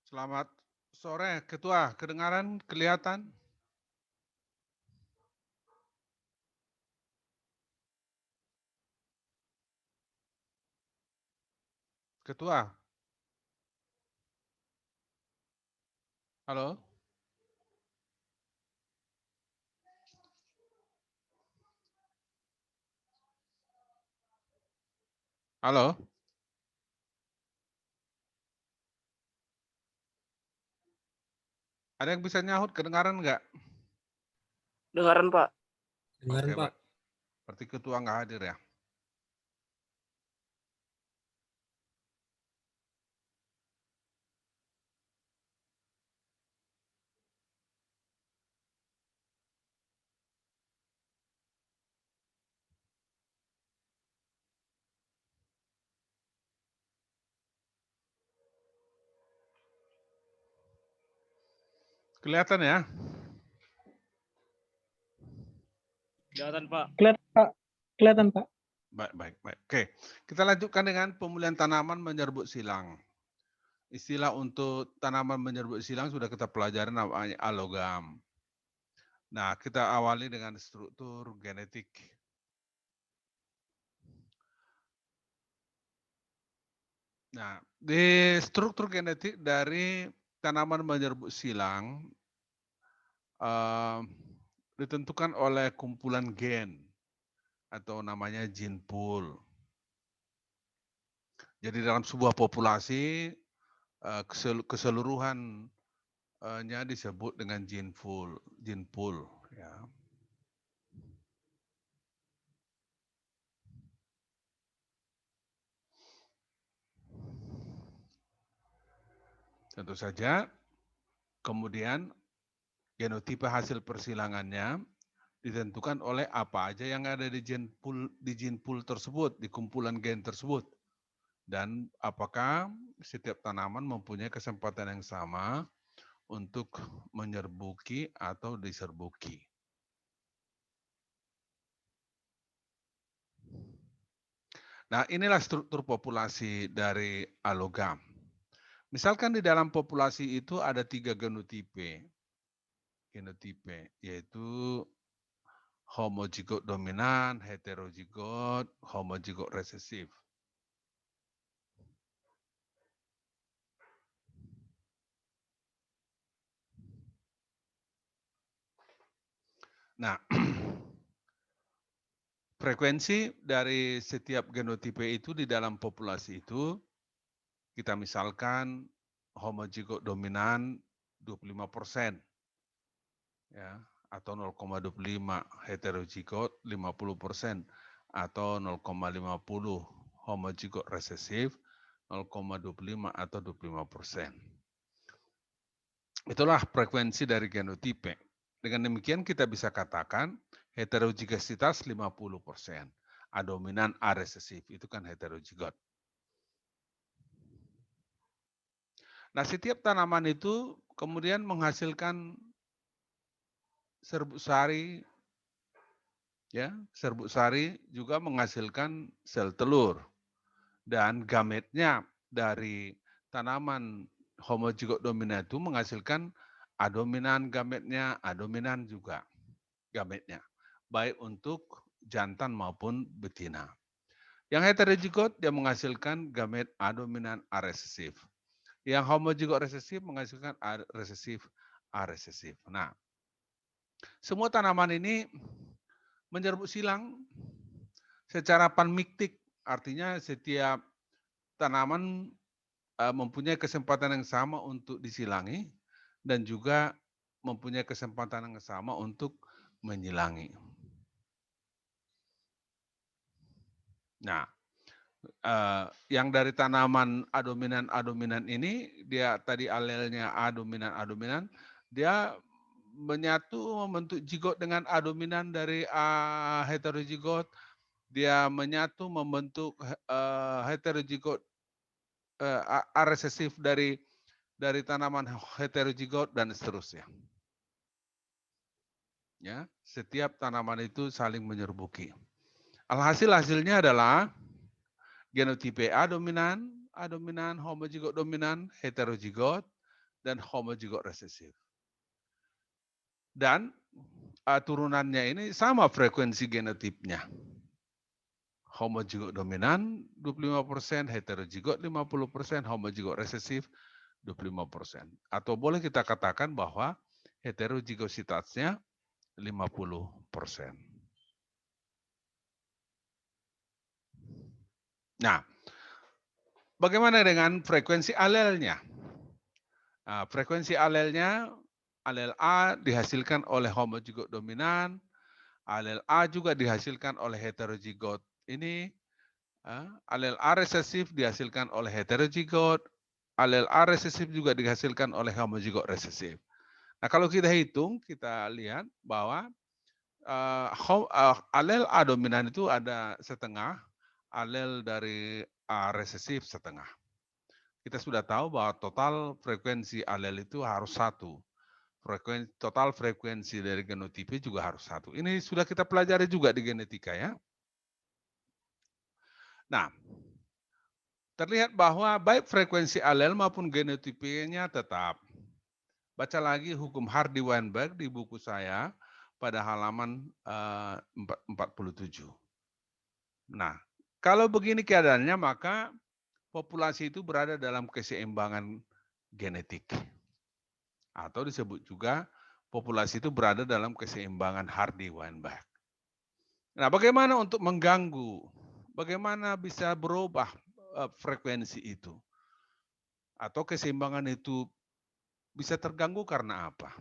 Selamat sore, Ketua. Kedengaran, kelihatan? Ketua, halo? Halo? Ada yang bisa nyahut, kedengaran nggak? Dengaran, Pak. Oke, Dengaran, Pak. berarti Ketua nggak hadir ya? Kelihatan ya? Kelihatan, Pak. Kelihatan, Pak. Kelihatan, Pak. Baik. Oke, kita lanjutkan dengan pemulihan tanaman menyerbuk silang. Istilah untuk tanaman menyerbuk silang sudah kita pelajari, namanya alogam. Nah, kita awali dengan struktur genetik. Nah, di struktur genetik dari tanaman menyerbuk silang ditentukan oleh kumpulan gen atau namanya gene pool. Jadi dalam sebuah populasi keseluruhannya disebut dengan gene pool ya. Tentu saja kemudian genotipe hasil persilangannya ditentukan oleh apa aja yang ada di gene pool tersebut, di kumpulan gen tersebut. Dan apakah setiap tanaman mempunyai kesempatan yang sama untuk menyerbuki atau diserbuki. Nah, inilah struktur populasi dari alogam. Misalkan di dalam populasi itu ada 3 genotipe, yaitu homozigot dominan, heterozigot, homozigot resesif. Nah, frekuensi dari setiap genotipe itu di dalam populasi itu, kita misalkan homozigot dominan 25%, ya, atau 0,25, heterozigot 50%, atau 0,50, homozigot resesif 0,25 atau 25%. Itulah frekuensi dari genotipe. Dengan demikian kita bisa katakan heterozigositas 50%. A dominan, A resesif, itu kan heterozigot. Nah, setiap tanaman itu kemudian menghasilkan serbuk sari, ya, serbuk sari juga menghasilkan sel telur. Dan gametnya dari tanaman homozigot dominan itu menghasilkan A dominan gametnya, A dominan juga gametnya, baik untuk jantan maupun betina. Yang heterozigot dia menghasilkan gamet A dominan, A resesif. Yang homozigot resesif menghasilkan A resesif, A resesif. Nah, semua tanaman ini menyerbuk silang secara panmiktik, artinya setiap tanaman mempunyai kesempatan yang sama untuk disilangi dan juga mempunyai kesempatan yang sama untuk menyilangi. Nah, yang dari tanaman A dominan ini, dia tadi alelnya A dominan, dia menyatu membentuk zigot dengan A dominan dari A heterozigot, dia menyatu membentuk heterozigot A resesif dari tanaman heterozigot dan seterusnya. Ya, setiap tanaman itu saling menyerbuki. Alhasil hasilnya adalah genotipe A dominan, homozigot dominan, heterozigot, dan homozigot resesif. Dan turunannya ini sama frekuensi genotipnya. Homozigot dominan 25%, heterozigot 50%, homozigot resesif 25%. Atau boleh kita katakan bahwa heterozigositasnya 50%. Nah, bagaimana dengan frekuensi alelnya? Nah, frekuensi alelnya, alel A dihasilkan oleh homozigot dominan, alel A juga dihasilkan oleh heterozigot ini, alel A resesif dihasilkan oleh heterozigot, alel A resesif juga dihasilkan oleh homozigot resesif. Nah, kalau kita hitung, kita lihat bahwa alel A dominan itu ada setengah, alel dari A resesif setengah. Kita sudah tahu bahwa total frekuensi alel itu harus 1. Total frekuensi dari genotipe juga harus 1. Ini sudah kita pelajari juga di genetika ya. Nah, terlihat bahwa baik frekuensi alel maupun genotipenya tetap. Baca lagi hukum Hardy-Weinberg di buku saya pada halaman 47. Nah, kalau begini keadaannya maka populasi itu berada dalam keseimbangan genetik. Atau disebut juga populasi itu berada dalam keseimbangan Hardy-Weinberg. Nah, bagaimana untuk mengganggu? Bagaimana bisa berubah frekuensi itu? Atau keseimbangan itu bisa terganggu karena apa?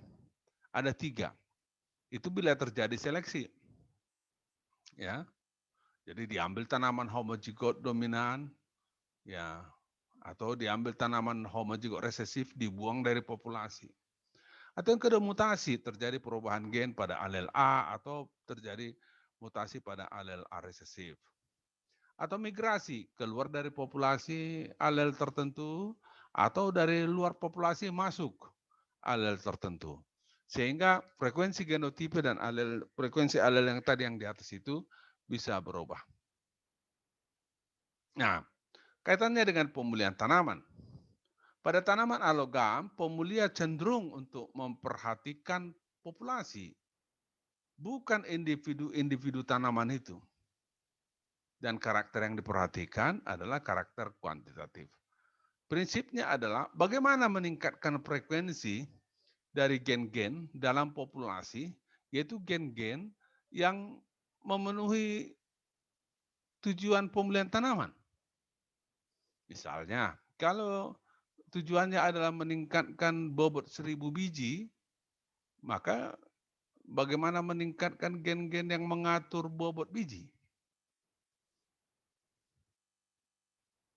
Ada 3. Itu bila terjadi seleksi. Ya. Jadi diambil tanaman homozigot dominan, ya, atau diambil tanaman homozigot resesif dibuang dari populasi. Atau yang kedua mutasi, terjadi perubahan gen pada alel A atau terjadi mutasi pada alel A resesif. Atau migrasi keluar dari populasi alel tertentu atau dari luar populasi masuk alel tertentu. Sehingga frekuensi genotipe dan frekuensi alel yang tadi yang di atas itu bisa berubah. Nah, kaitannya dengan pemulihan tanaman. Pada tanaman alogam, pemulia cenderung untuk memperhatikan populasi, bukan individu-individu tanaman itu. Dan karakter yang diperhatikan adalah karakter kuantitatif. Prinsipnya adalah bagaimana meningkatkan frekuensi dari gen-gen dalam populasi, yaitu gen-gen yang memenuhi tujuan pemulihan tanaman. Misalnya, kalau tujuannya adalah meningkatkan bobot 1000 biji, maka bagaimana meningkatkan gen-gen yang mengatur bobot biji?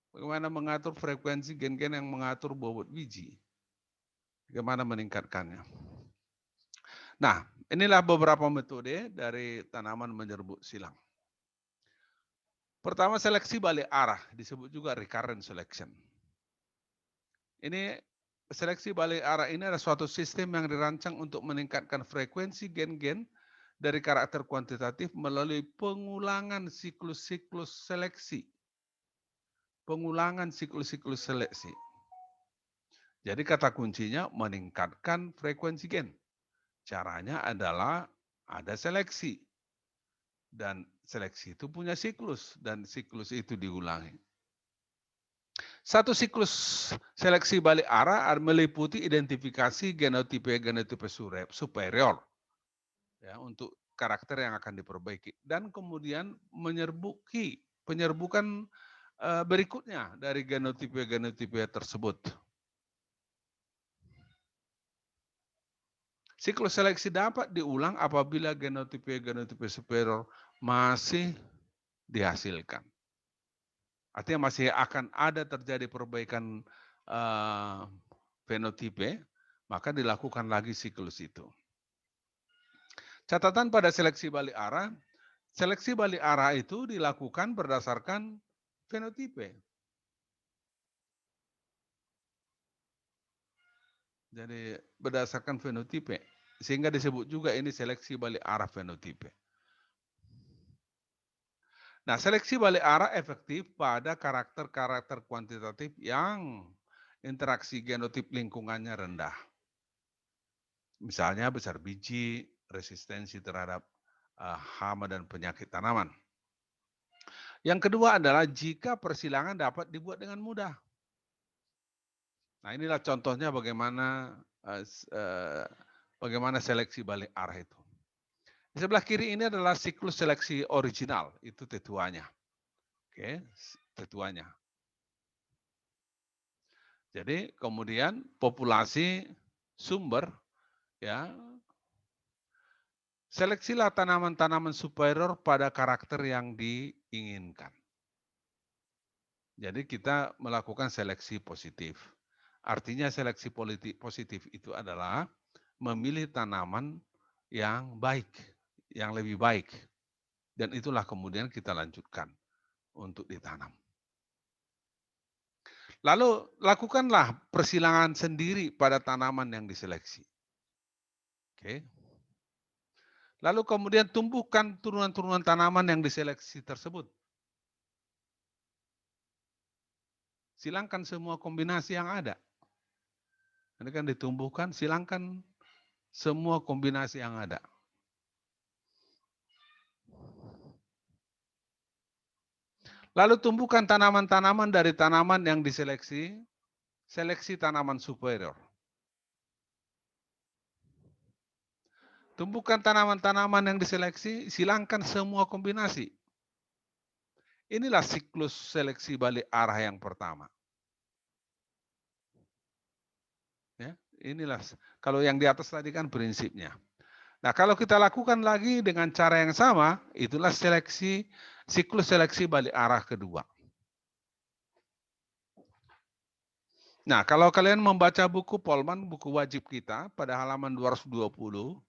Bagaimana mengatur frekuensi gen-gen yang mengatur bobot biji? Bagaimana meningkatkannya? Nah, inilah beberapa metode dari tanaman menyerbuk silang. Pertama, seleksi balik arah, disebut juga recurrent selection. Ini seleksi balik arah ini adalah suatu sistem yang dirancang untuk meningkatkan frekuensi gen-gen dari karakter kuantitatif melalui pengulangan siklus-siklus seleksi. Pengulangan siklus-siklus seleksi. Jadi kata kuncinya meningkatkan frekuensi gen. Caranya adalah ada seleksi. Dan seleksi itu punya siklus dan siklus itu diulangi. Satu siklus seleksi balik arah meliputi identifikasi genotipe-genotipe superior ya, untuk karakter yang akan diperbaiki dan kemudian penyerbukan berikutnya dari genotipe-genotipe tersebut. Siklus seleksi dapat diulang apabila genotipe-genotipe superior masih dihasilkan. Artinya masih akan ada terjadi perbaikan fenotipe, maka dilakukan lagi siklus itu. Catatan pada seleksi balik arah itu dilakukan berdasarkan fenotipe. Jadi berdasarkan fenotipe, sehingga disebut juga ini seleksi balik arah fenotipe. Nah, seleksi balik arah efektif pada karakter-karakter kuantitatif yang interaksi genotip lingkungannya rendah. Misalnya besar biji, resistensi terhadap hama dan penyakit tanaman. Yang kedua adalah jika persilangan dapat dibuat dengan mudah. Nah, inilah contohnya bagaimana bagaimana seleksi balik arah itu. Di sebelah kiri ini adalah siklus seleksi original, itu tetuanya. Oke, tetuanya. Jadi kemudian populasi sumber, ya, seleksilah tanaman-tanaman superior pada karakter yang diinginkan. Jadi kita melakukan seleksi positif. Artinya seleksi positif itu adalah memilih tanaman yang baik, yang lebih baik. Dan itulah kemudian kita lanjutkan untuk ditanam. Lalu lakukanlah persilangan sendiri pada tanaman yang diseleksi. Oke. Lalu kemudian tumbuhkan turunan-turunan tanaman yang diseleksi tersebut. Silangkan semua kombinasi yang ada. Ini kan ditumbuhkan, silangkan semua kombinasi yang ada. Lalu tumbuhkan tanaman-tanaman dari tanaman yang diseleksi, seleksi tanaman superior. Tumbuhkan tanaman-tanaman yang diseleksi, silangkan semua kombinasi. Inilah siklus seleksi balik arah yang pertama. Ya, inilah, kalau yang di atas tadi kan prinsipnya. Nah, kalau kita lakukan lagi dengan cara yang sama, itulah siklus seleksi balik arah kedua. Nah, kalau kalian membaca buku Polman, buku wajib kita, pada halaman 220,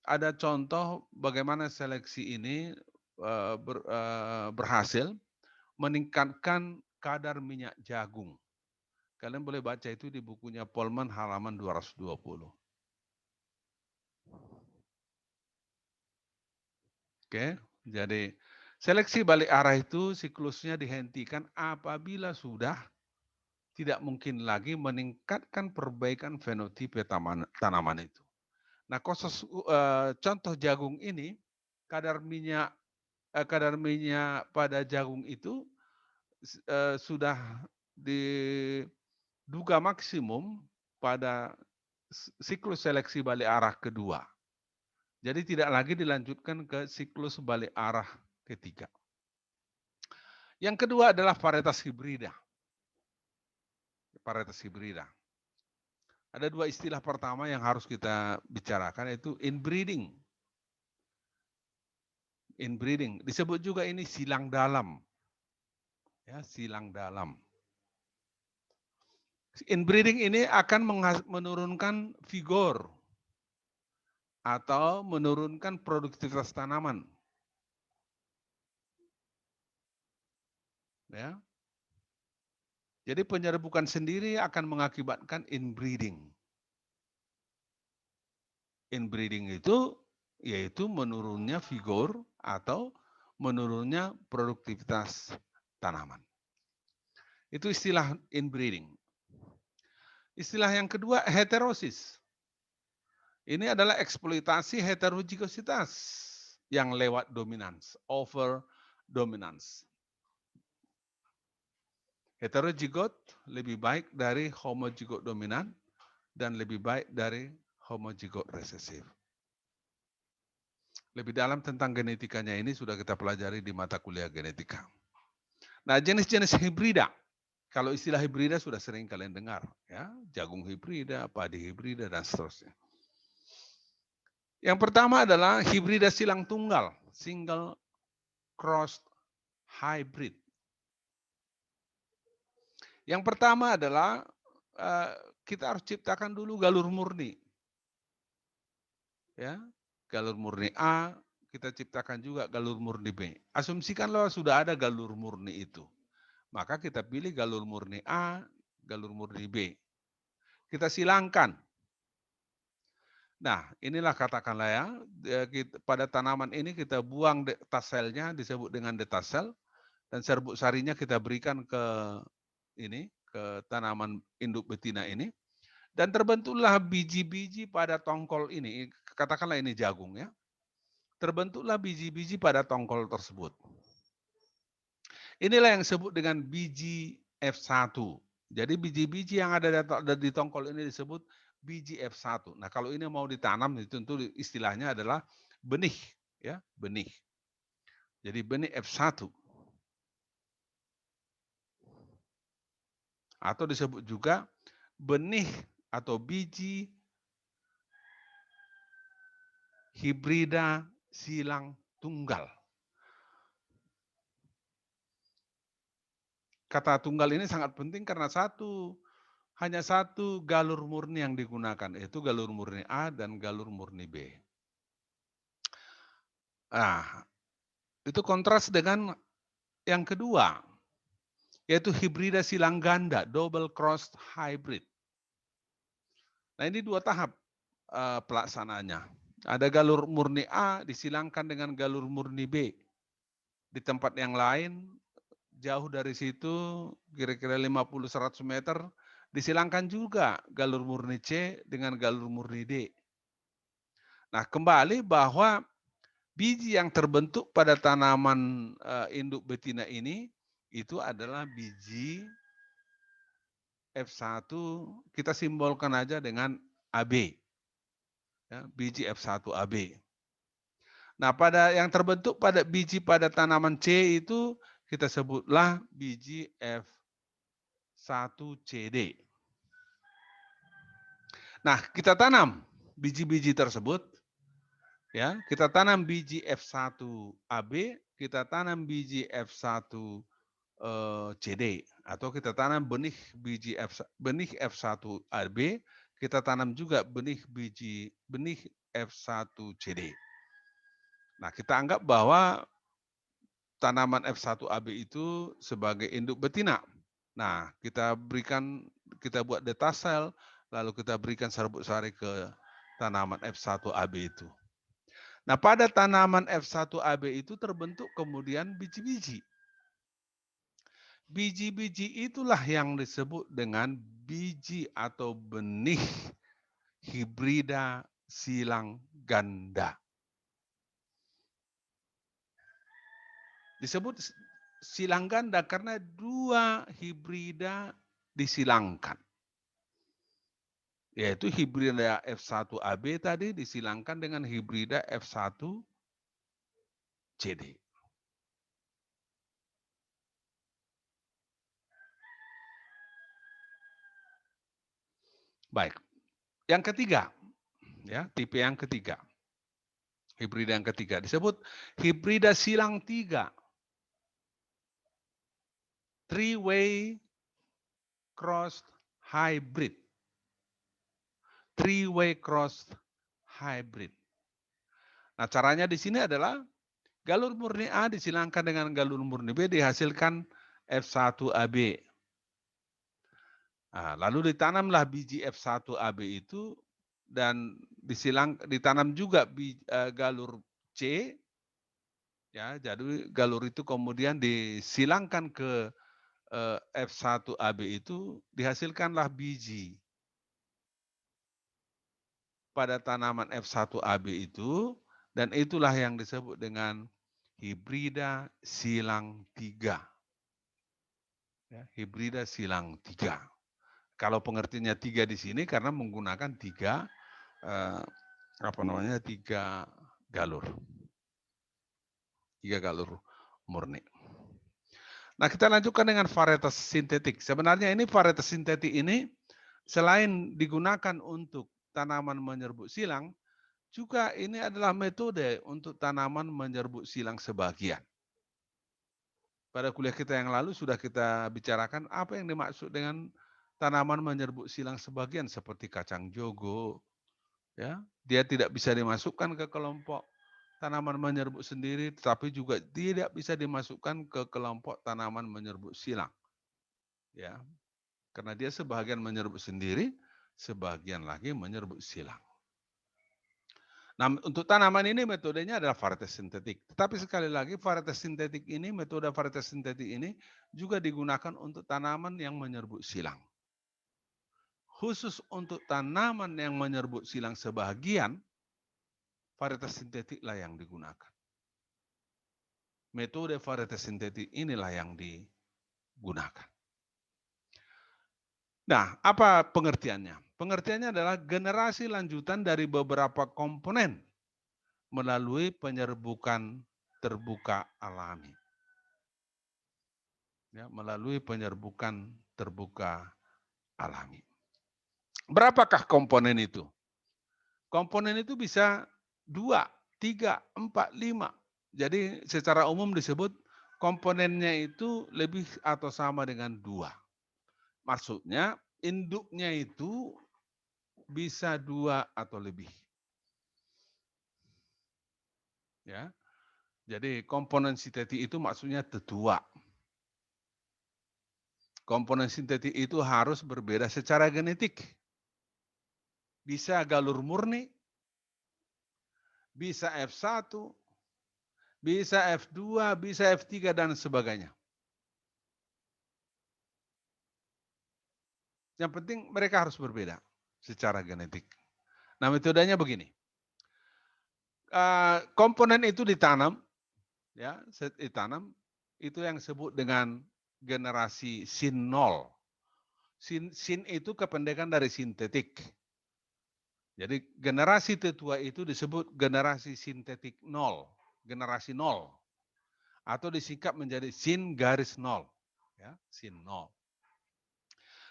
ada contoh bagaimana seleksi ini berhasil meningkatkan kadar minyak jagung. Kalian boleh baca itu di bukunya Polman halaman 220. Oke, jadi seleksi balik arah itu siklusnya dihentikan apabila sudah tidak mungkin lagi meningkatkan perbaikan fenotipe tanaman itu. Nah, contoh jagung ini, kadar minyak pada jagung itu sudah diduga maksimum pada siklus seleksi balik arah kedua. Jadi tidak lagi dilanjutkan ke siklus balik arah ketiga. Yang kedua adalah varietas hibrida. Varietas hibrida. Ada dua istilah pertama yang harus kita bicarakan, yaitu inbreeding. Inbreeding disebut juga ini silang dalam. Ya, silang dalam. Inbreeding ini akan menurunkan vigor atau menurunkan produktivitas tanaman. Ya. Jadi penyerbukan sendiri akan mengakibatkan inbreeding. Inbreeding itu yaitu menurunnya vigor atau menurunnya produktivitas tanaman. Itu istilah inbreeding. Istilah yang kedua, heterosis. Ini adalah eksploitasi heterozigositas yang lewat dominans, over dominans. Heterozigot lebih baik dari homozigot dominan dan lebih baik dari homozigot resesif. Lebih dalam tentang genetikanya ini sudah kita pelajari di mata kuliah genetika. Nah, jenis-jenis hibrida. Kalau istilah hibrida sudah sering kalian dengar, ya, jagung hibrida, padi hibrida, dan seterusnya. Yang pertama adalah hibrida silang tunggal, single crossed hybrid. Yang pertama adalah kita harus ciptakan dulu galur murni. Ya, galur murni A, kita ciptakan juga galur murni B. Asumsikanlah sudah ada galur murni itu. Maka kita pilih galur murni A, galur murni B. Kita silangkan. Nah, inilah katakanlah ya, pada tanaman ini kita buang taselnya, disebut dengan detasel, dan serbuk sarinya kita berikan ke ke tanaman induk betina ini. Dan terbentuklah biji-biji pada tongkol ini, katakanlah ini jagung ya. Terbentuklah biji-biji pada tongkol tersebut. Inilah yang disebut dengan biji F1. Jadi biji-biji yang ada di tongkol ini disebut biji F1. Nah, kalau ini mau ditanam tentu istilahnya adalah benih ya, benih. Jadi benih F1. Atau disebut juga benih atau biji hibrida silang tunggal. Kata tunggal ini sangat penting karena hanya satu galur murni yang digunakan, yaitu galur murni A dan galur murni B. Nah, itu kontras dengan yang kedua, yaitu hibrida silang ganda, double crossed hybrid. Nah, ini 2 tahap pelaksanaannya. Ada galur murni A disilangkan dengan galur murni B. Di tempat yang lain, jauh dari situ, kira-kira 50-100 meter, disilangkan juga galur murni C dengan galur murni D. Nah, kembali bahwa biji yang terbentuk pada tanaman induk betina ini, itu adalah biji F1, kita simbolkan aja dengan AB. Ya, biji F1 AB. Nah, pada yang terbentuk pada biji pada tanaman C itu kita sebutlah biji F1CD. Nah, kita tanam biji-biji tersebut, ya, kita tanam biji F1AB, kita tanam biji F1CD, atau kita tanam benih F1AB, kita tanam juga benih F1CD. Nah, kita anggap bahwa tanaman F1AB itu sebagai induk betina. Nah, kita buat detasel, lalu kita berikan serbuk sari ke tanaman F1AB itu. Nah, pada tanaman F1AB itu terbentuk kemudian biji-biji. Biji-biji itulah yang disebut dengan biji atau benih hibrida silang ganda. Disebut silang ganda karena 2 hibrida disilangkan. Yaitu hibrida F1AB tadi disilangkan dengan hibrida F1CD. Baik. Yang ketiga, ya, tipe yang ketiga. Hibrida yang ketiga disebut hibrida silang 3. Three-way crossed hybrid. Three-way crossed hybrid. Nah, caranya di sini adalah galur murni A disilangkan dengan galur murni B dihasilkan F1AB. Nah, lalu ditanamlah biji F1AB itu dan ditanam juga galur C. Ya, jadi galur itu kemudian disilangkan ke F1AB itu, dihasilkanlah biji pada tanaman F1AB itu, dan itulah yang disebut dengan hibrida silang 3. Ya, hibrida silang 3. Kalau pengertiannya 3 di sini karena menggunakan 3 galur. 3 galur murni. Nah, kita lanjutkan dengan varietas sintetik. Sebenarnya ini varietas sintetik ini selain digunakan untuk tanaman menyerbuk silang, juga ini adalah metode untuk tanaman menyerbuk silang sebagian. Pada kuliah kita yang lalu sudah kita bicarakan apa yang dimaksud dengan tanaman menyerbuk silang sebagian seperti kacang jogo, ya, dia tidak bisa dimasukkan ke kelompok tanaman menyerbuk sendiri, tetapi juga tidak bisa dimasukkan ke kelompok tanaman menyerbuk silang, ya, karena dia sebagian menyerbuk sendiri, sebagian lagi menyerbuk silang. Nah, untuk tanaman ini metodenya adalah varietas sintetik. Tetapi sekali lagi varietas sintetik ini, metode varietas sintetik ini juga digunakan untuk tanaman yang menyerbuk silang. Khusus untuk tanaman yang menyerbuk silang sebagian, varietas sintetiklah yang digunakan. Metode varietas sintetik inilah yang digunakan. Nah, apa pengertiannya? Pengertiannya adalah generasi lanjutan dari beberapa komponen melalui penyerbukan terbuka alami. Ya, melalui penyerbukan terbuka alami. Berapakah komponen itu? Komponen itu bisa 2, 3, 4, 5. Jadi secara umum disebut komponennya itu lebih atau sama dengan 2. Maksudnya induknya itu bisa 2 atau lebih. Ya. Jadi komponen sintetik itu maksudnya tetua. Komponen sintetik itu harus berbeda secara genetik. Bisa galur murni, bisa F1, bisa F2, bisa F3 dan sebagainya. Yang penting mereka harus berbeda secara genetik. Nah, metodenya begini. Komponen itu ditanam, ya, ditanam itu yang disebut dengan generasi sin 0. Sin itu kependekan dari sintetik. Jadi generasi tetua itu disebut generasi sintetik 0, generasi 0. Atau disingkat menjadi sin garis 0. Ya, sin 0.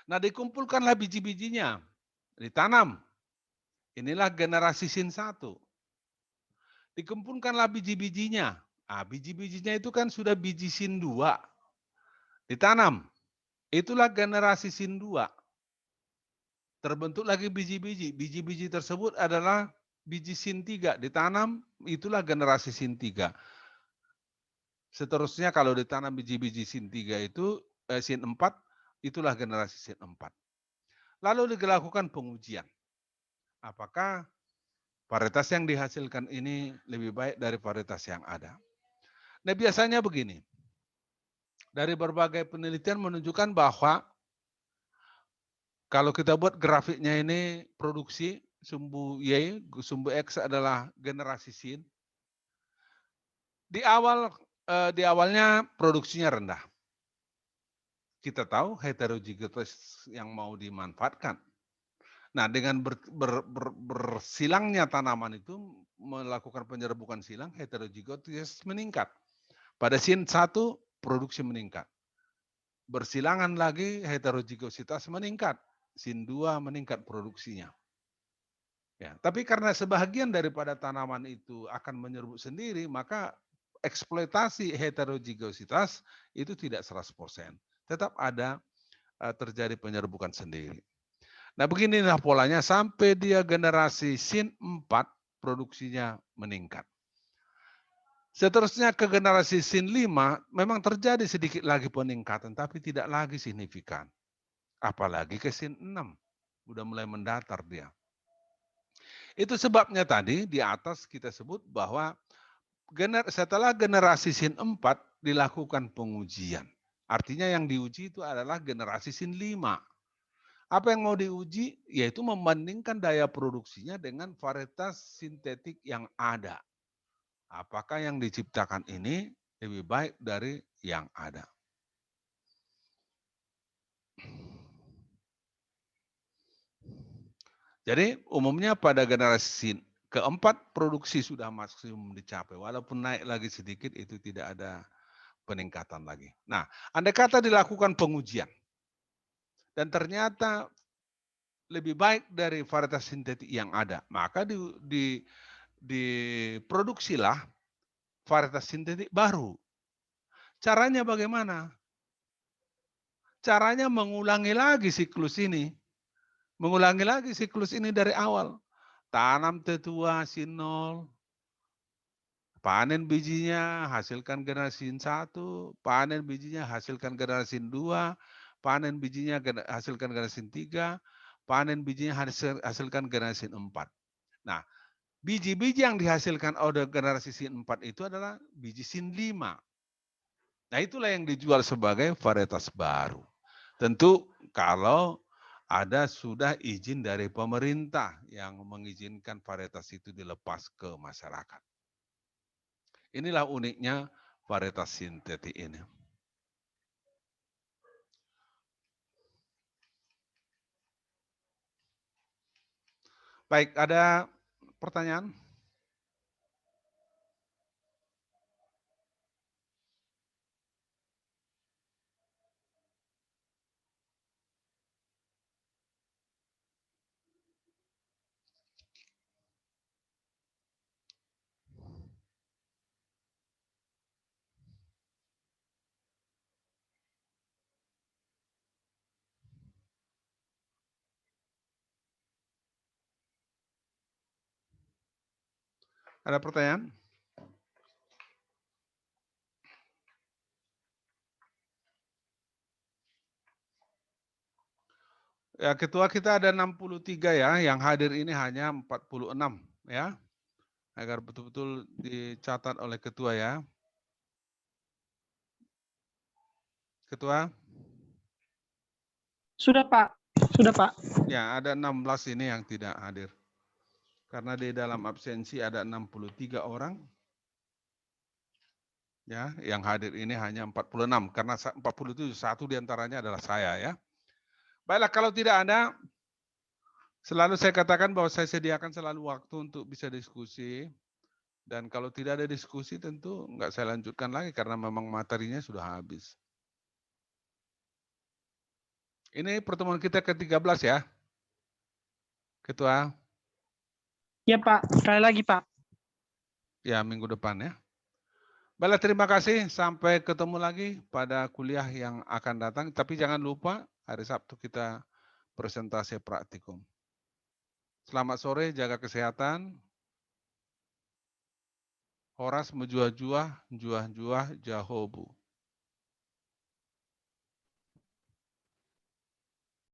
Nah, dikumpulkanlah biji-bijinya, ditanam. Inilah generasi sin 1. Dikumpulkanlah biji-bijinya. Nah, biji-bijinya itu kan sudah biji sin 2. Ditanam. Itulah generasi sin 2. Terbentuk lagi biji-biji. Biji-biji tersebut adalah biji sin 3. Ditanam, itulah generasi sin 3. Seterusnya kalau ditanam biji-biji sin 3 itu, sin 4, itulah generasi sin 4. Lalu dilakukan pengujian. Apakah varietas yang dihasilkan ini lebih baik dari varietas yang ada? Nah, biasanya begini. Dari berbagai penelitian menunjukkan bahwa kalau kita buat grafiknya ini produksi sumbu Y, sumbu X adalah generasi sin. Di awalnya produksinya rendah. Kita tahu heterozigotos yang mau dimanfaatkan. Nah, dengan bersilangnya tanaman itu melakukan penyerbukan silang, heterozigotos meningkat. Pada sin 1 produksi meningkat. Bersilangan lagi heterozigositas meningkat. Sin 2 meningkat produksinya. Ya, tapi karena sebahagian daripada tanaman itu akan menyerbuk sendiri, maka eksploitasi heterozigositas itu tidak 100%. Tetap ada terjadi penyerbukan sendiri. Nah, beginilah polanya sampai dia generasi sin 4 produksinya meningkat. Seterusnya ke generasi sin 5 memang terjadi sedikit lagi peningkatan tapi tidak lagi signifikan. Apalagi ke sin 6. Udah mulai mendatar dia. Itu sebabnya tadi di atas kita sebut bahwa setelah generasi sin 4 dilakukan pengujian. Artinya yang diuji itu adalah generasi sin 5. Apa yang mau diuji? Yaitu membandingkan daya produksinya dengan varietas sintetik yang ada. Apakah yang diciptakan ini lebih baik dari yang ada? Jadi umumnya pada generasi keempat produksi sudah maksimum dicapai. Walaupun naik lagi sedikit itu tidak ada peningkatan lagi. Nah, andai kata dilakukan pengujian dan ternyata lebih baik dari varietas sintetik yang ada, maka diproduksilah varietas sintetik baru. Caranya bagaimana? Caranya mengulangi lagi siklus ini. Mengulangi lagi siklus ini dari awal. Tanam tetua sin 0, panen bijinya, hasilkan generasi 1, panen bijinya, hasilkan generasi 2, panen bijinya, hasilkan generasi 3, panen bijinya, hasilkan generasi 4. Nah, Biji-biji yang dihasilkan oleh generasi SIN 4 itu adalah biji SIN 5. Nah, itulah yang dijual sebagai varietas baru. Tentu kalau ada sudah izin dari pemerintah yang mengizinkan varietas itu dilepas ke masyarakat. Inilah uniknya varietas sintetik ini. Baik, ada pertanyaan? Ada pertanyaan? Ya, ketua kita ada 63 ya, yang hadir ini hanya 46 ya. Agar betul-betul dicatat oleh ketua ya. Ketua? Sudah, Pak. Sudah, Pak. Ya, ada 16 ini yang tidak hadir. Karena di dalam absensi ada 63 orang. Ya, yang hadir ini hanya 46 karena 40 itu satu diantaranya adalah saya ya. Baiklah, kalau tidak ada, selalu saya katakan bahwa saya sediakan selalu waktu untuk bisa diskusi. Dan kalau tidak ada diskusi tentu nggak saya lanjutkan lagi karena memang materinya sudah habis. Ini pertemuan kita ke-13 ya, Ketua. Ya, Pak. Sekali lagi, Pak. Ya, minggu depan ya. Baiklah, terima kasih. Sampai ketemu lagi pada kuliah yang akan datang. Tapi jangan lupa hari Sabtu kita presentasi praktikum. Selamat sore, jaga kesehatan. Horas menjuah-juah, juah-juah, jahobu.